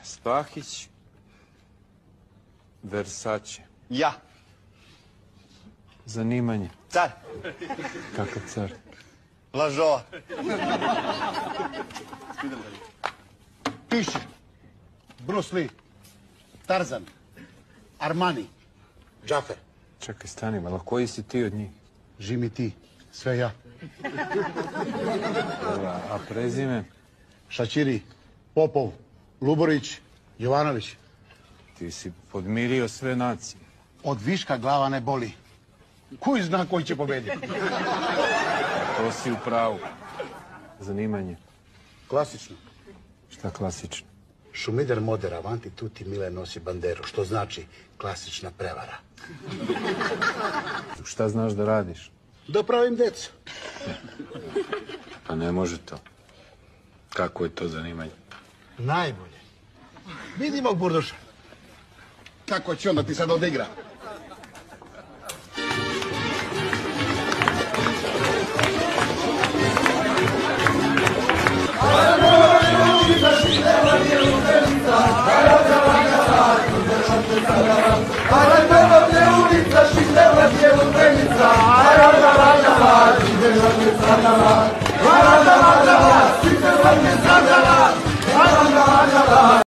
Spahić, Versace. Ja. Zanimanje. Car. Kakav car? Lažova. Piše. Bruce Lee. Tarzan. Armani. Džafer. Čekaj, stani, malo koji si ti od njih? Žimi ti. Sve ja. A prezime? Šačiri. Popov. Luborić. Jovanović. Ti si podmirio sve nacije. Od viška glava ne boli. Koji zna koji će pobediti? To si u pravu. Zanimanje. Klasično. Šta klasično? Šumider moder avanti tuti mile nosi banderu, što znači klasična prevara. Šta znaš da radiš? Da pravim decu. Pa ne može to. Kako je to zanimanje? Najbolje. Vidimo, Burduša. Kako će onda ti sad odigra?